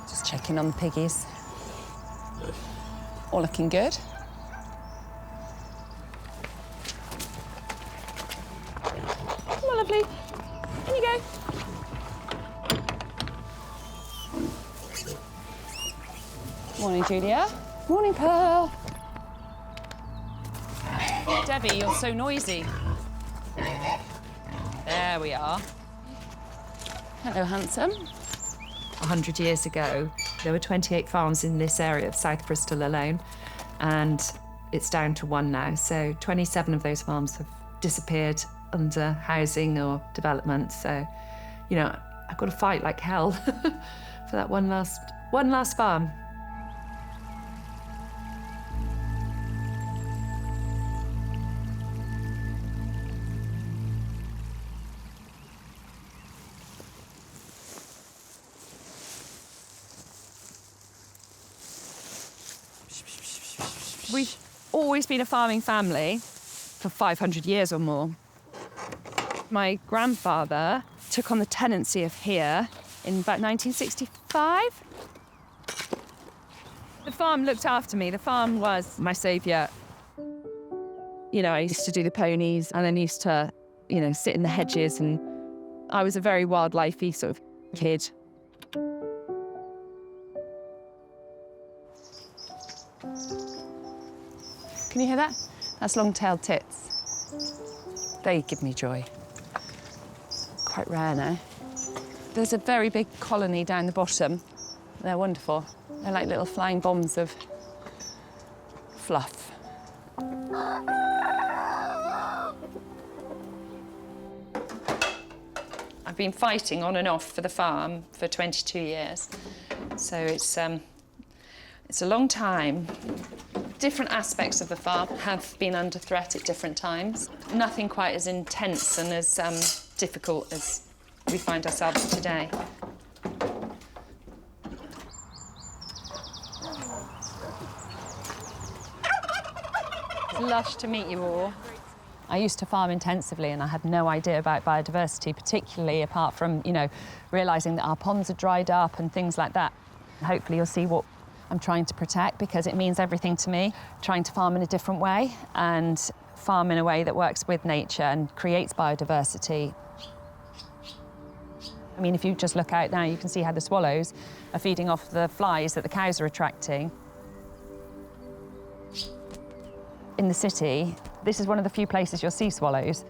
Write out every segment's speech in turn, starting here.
Just checking on the piggies. All looking good. Come on, lovely. In you go. Morning, Julia. Morning, Pearl. Debbie, you're so noisy. There we are. Hello, handsome. 100 years ago, there were 28 farms in this area of South Bristol alone, and it's down to 1 now. So 27 of those farms have disappeared under housing or development. So, you know, I've got to fight like hell for that one last farm. We've always been a farming family for 500 years or more. My grandfather took on the tenancy of here in about 1965. The farm looked after me. The farm was my saviour. You know, I used to do the ponies and then used to, you know, sit in the hedges, and I was a very wildlifey sort of kid. Can you hear that? That's long-tailed tits. They give me joy. Quite rare now. There's a very big colony down the bottom. They're wonderful. They're like little flying bombs of fluff. I've been fighting on and off for the farm for 22 years. So it's a long time. Different aspects of the farm have been under threat at different times. Nothing quite as intense and as difficult as we find ourselves today. It's lush to meet you all. I used to farm intensively and I had no idea about biodiversity, particularly apart from, you know, realising that our ponds are dried up and things like that. Hopefully you'll see what I'm trying to protect, because it means everything to me. Trying to farm in a different way and farm in a way that works with nature and creates biodiversity. I mean, if you just look out now, you can see how the swallows are feeding off the flies that the cows are attracting. In the city, this is one of the few places you'll see swallows.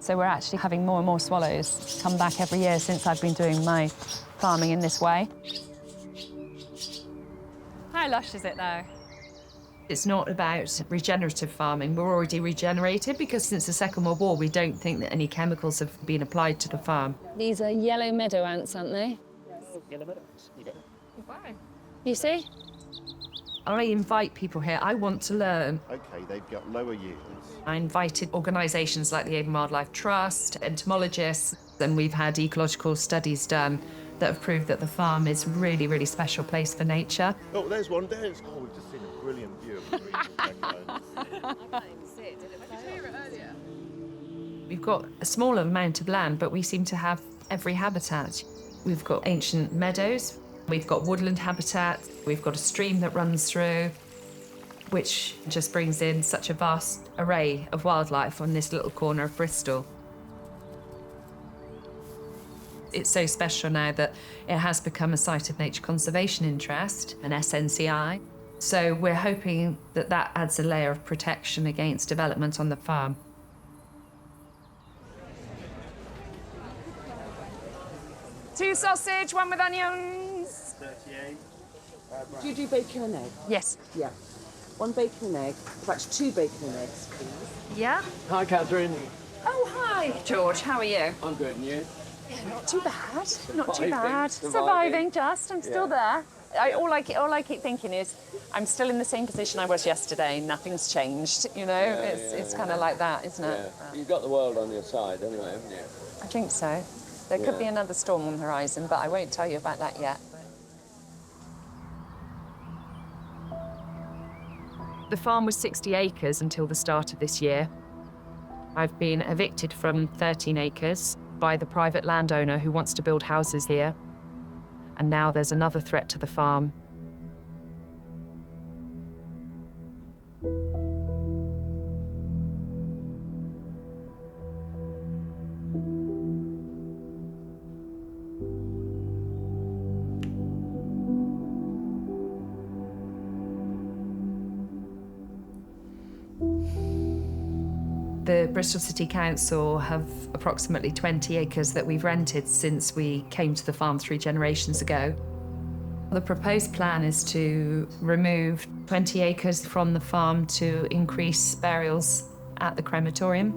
So we're actually having more and more swallows come back every year since I've been doing my farming in this way. How lush is it, though? It's not about regenerative farming. We're already regenerated because since the Second World War, we don't think that any chemicals have been applied to the farm. These are yellow meadow ants, aren't they? Yellow meadow ants. Yeah. Wow. You see? I invite people here. I want to learn. OK, they've got lower yields. I invited organisations like the Avon Wildlife Trust, entomologists, and we've had ecological studies done that have proved that the farm is a really, really special place for nature. Oh, there's one there. Oh, we've just seen a brilliant view of the green background. We've got a smaller amount of land, but we seem to have every habitat. We've got ancient meadows, we've got woodland habitat, we've got a stream that runs through, which just brings in such a vast array of wildlife on this little corner of Bristol. It's so special now that it has become a Site of Nature Conservation Interest, an SNCI. So we're hoping that that adds a layer of protection against development on the farm. Two sausage, one with onions. 38. Do you do bacon and egg? Yes. Yeah. One bacon and egg. In fact, 2 bacon and eggs, please. Yeah? Hi, Catherine. Oh, hi, George. How are you? I'm good, and you? Yeah, not too bad. Not too Surviving, bad. surviving. Just. I'm still there. All I keep thinking is, I'm still in the same position I was yesterday. Nothing's changed. You know, it's kind of like that, isn't it? Yeah. You've got the world on your side anyway, haven't you? I think so. There could be another storm on the horizon, but I won't tell you about that yet. The farm was 60 acres until the start of this year. I've been evicted from 13 acres by the private landowner who wants to build houses here. And now there's another threat to the farm. The Bristol City Council have approximately 20 acres that we've rented since we came to the farm 3 generations ago. The proposed plan is to remove 20 acres from the farm to increase burials at the crematorium.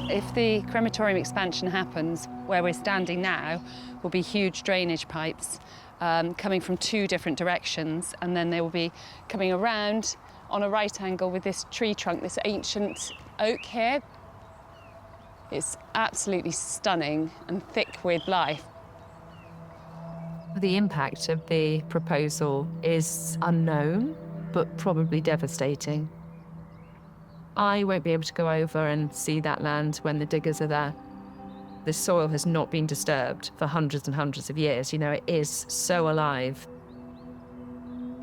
If the crematorium expansion happens, where we're standing now will be huge drainage pipes coming from 2 different directions, and then they will be coming around on a right angle with this tree trunk, this ancient oak here. It's absolutely stunning and thick with life. The impact of the proposal is unknown, but probably devastating. I won't be able to go over and see that land when the diggers are there. The soil has not been disturbed for hundreds and hundreds of years. You know, it is so alive.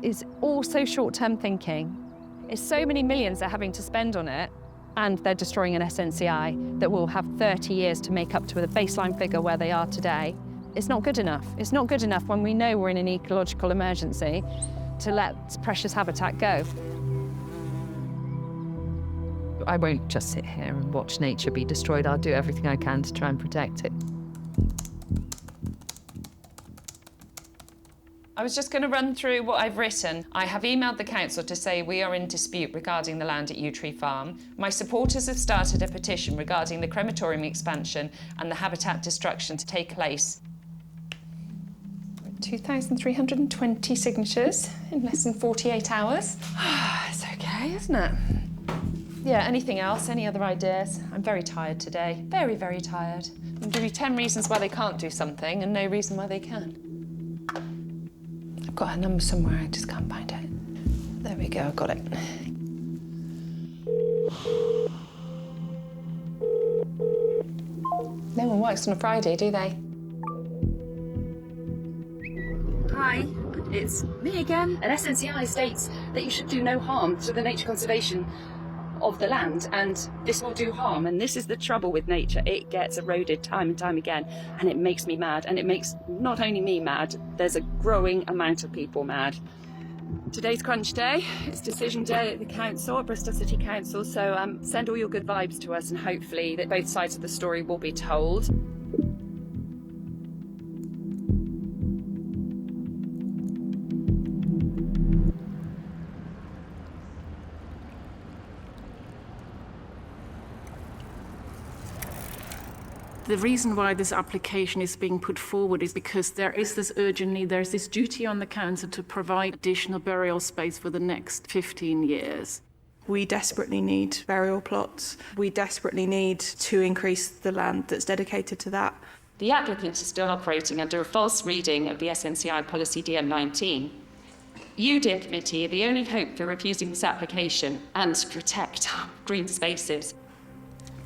It's all so short-term thinking. It's so many millions they're having to spend on it, and they're destroying an SNCI that will have 30 years to make up to the baseline figure where they are today. It's not good enough. It's not good enough when we know we're in an ecological emergency to let precious habitat go. I won't just sit here and watch nature be destroyed. I'll do everything I can to try and protect it. I was just going to run through what I've written. I have emailed the council to say we are in dispute regarding the land at Yew Tree Farm. My supporters have started a petition regarding the crematorium expansion and the habitat destruction to take place. 2,320 signatures in less than 48 hours. It's okay, isn't it? Yeah, anything else? Any other ideas? I'm very tired today. Very, very tired. I'll give you 10 reasons why they can't do something and no reason why they can. I've got her number somewhere, I just can't find it. There we go, I've got it. No one works on a Friday, do they? Hi, it's me again. An SNCI states that you should do no harm to the nature conservation of the land, and this will do harm. And this is the trouble with nature. It gets eroded time and time again, and it makes me mad, and it makes not only me mad, there's a growing amount of people mad. Today's crunch day. It's decision day at the council, Bristol City Council, so send all your good vibes to us, and hopefully that both sides of the story will be told. The reason why this application is being put forward is because there is this urgent need, there's this duty on the council to provide additional burial space for the next 15 years. We desperately need burial plots. We desperately need to increase the land that's dedicated to that. The applicant is still operating under a false reading of the SNCI policy DM19. You, dear committee, are the only hope for refusing this application and to protect green spaces.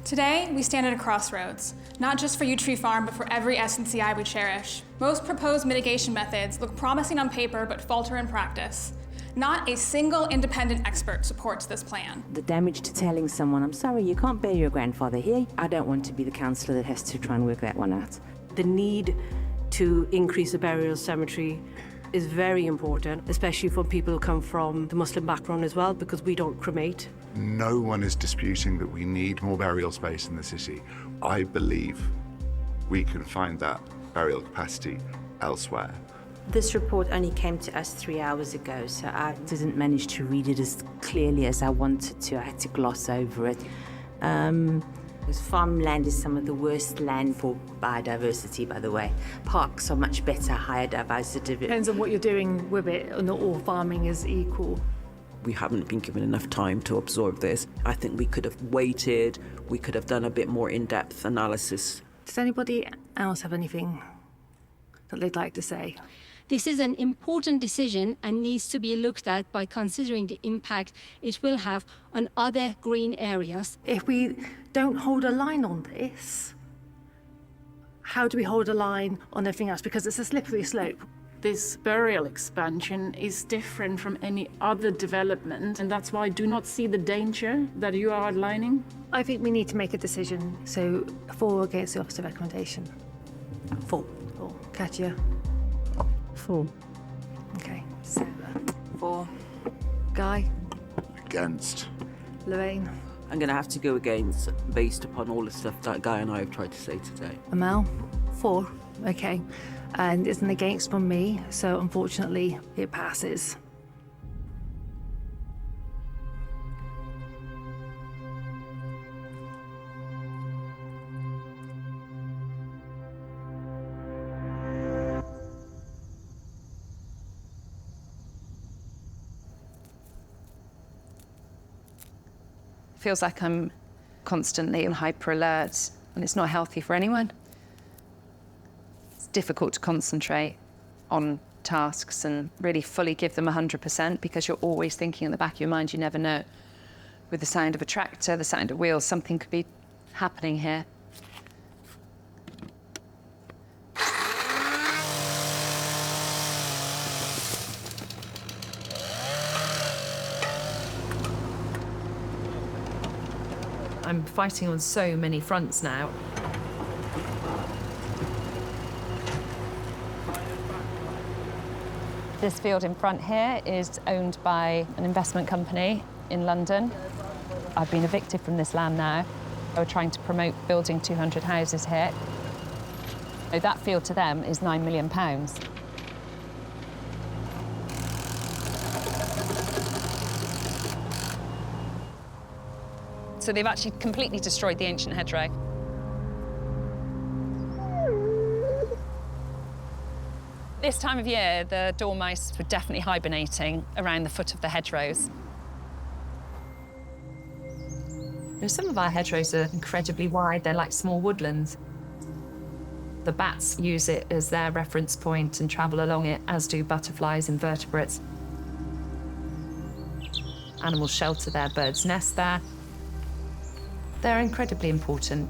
Today, we stand at a crossroads, not just for Yew Tree Farm, but for every SNCI we cherish. Most proposed mitigation methods look promising on paper, but falter in practice. Not a single independent expert supports this plan. The damage to telling someone, I'm sorry, you can't bury your grandfather here. I don't want to be the councillor that has to try and work that one out. The need to increase the burial cemetery is very important, especially for people who come from the Muslim background as well, because we don't cremate. No one is disputing that we need more burial space in the city. I believe we can find that burial capacity elsewhere. This report only came to us 3 hours ago, so I didn't manage to read it as clearly as I wanted to. I had to gloss over it. Because farmland is some of the worst land for biodiversity, by the way. Parks are much better, higher diversity. Depends on what you're doing with it. Not all farming is equal. We haven't been given enough time to absorb this. I think we could have waited, we could have done a bit more in-depth analysis. Does anybody else have anything that they'd like to say? This is an important decision and needs to be looked at by considering the impact it will have on other green areas. If we don't hold a line on this, how do we hold a line on everything else? Because it's a slippery slope. This burial expansion is different from any other development, and that's why I do not see the danger that you are outlining. I think we need to make a decision. So, for or against the officer recommendation? For. Katya? For. Okay, so For. Guy? Against. Lorraine? I'm going to have to go against based upon all the stuff that Guy and I have tried to say today. Amal? For. Okay. And it's an against from me, so unfortunately it passes. Feels like I'm constantly on hyper alert, and it's not healthy for anyone. It's difficult to concentrate on tasks and really fully give them 100% because you're always thinking in the back of your mind, you never know. With the sound of a tractor, the sound of wheels, something could be happening here. I'm fighting on so many fronts now. This field in front here is owned by an investment company in London. I've been evicted from this land now. We're trying to promote building 200 houses here. So that field to them is £9 million. So they've actually completely destroyed the ancient hedgerow. This time of year, the dormice were definitely hibernating around the foot of the hedgerows. Some of our hedgerows are incredibly wide. They're like small woodlands. The bats use it as their reference point and travel along it, as do butterflies, invertebrates. Animals shelter their birds' nest there. They're incredibly important.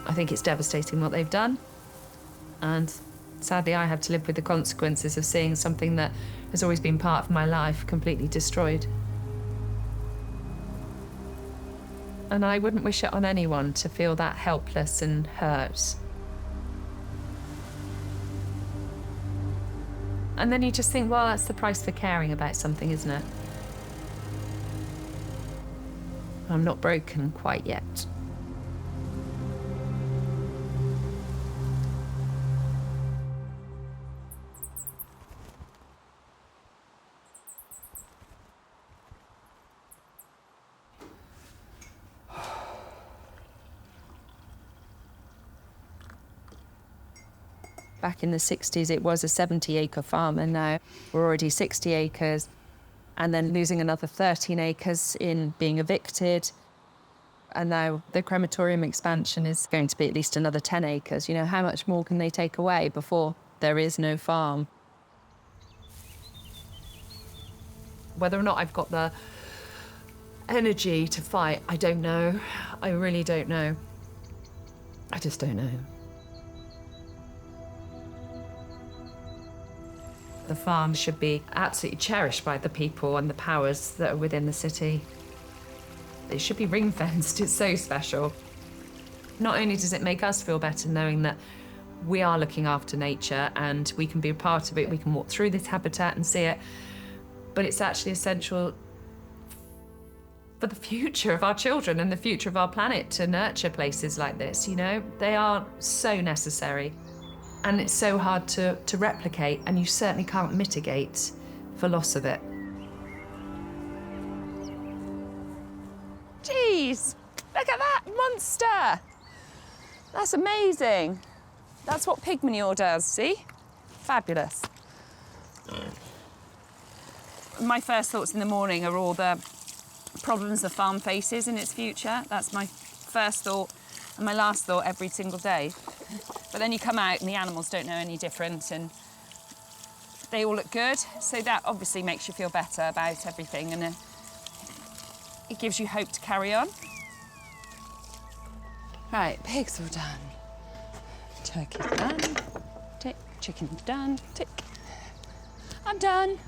I think it's devastating what they've done. And sadly, I have to live with the consequences of seeing something that has always been part of my life completely destroyed. And I wouldn't wish it on anyone to feel that helpless and hurt. And then you just think, well, that's the price for caring about something, isn't it? I'm not broken quite yet. Back in the 60s, it was a 70-acre farm, and now we're already 60 acres, and then losing another 13 acres in being evicted. And now the crematorium expansion is going to be at least another 10 acres. You know, how much more can they take away before there is no farm? Whether or not I've got the energy to fight, I don't know. I really don't know. I just don't know. The farm should be absolutely cherished by the people and the powers that are within the city. It should be ring-fenced. It's so special. Not only does it make us feel better knowing that we are looking after nature and we can be a part of it, we can walk through this habitat and see it, but it's actually essential for the future of our children and the future of our planet to nurture places like this, you know? They are so necessary. And it's so hard to replicate, and you certainly can't mitigate for loss of it. Jeez, look at that monster. That's amazing. That's what pig manure does, see? Fabulous. My first thoughts in the morning are all the problems the farm faces in its future. That's my first thought and my last thought every single day. But then you come out and the animals don't know any different and they all look good. So that obviously makes you feel better about everything and it gives you hope to carry on. Right, pigs all done. Turkey's done. Tick. Chicken's done. Tick. I'm done.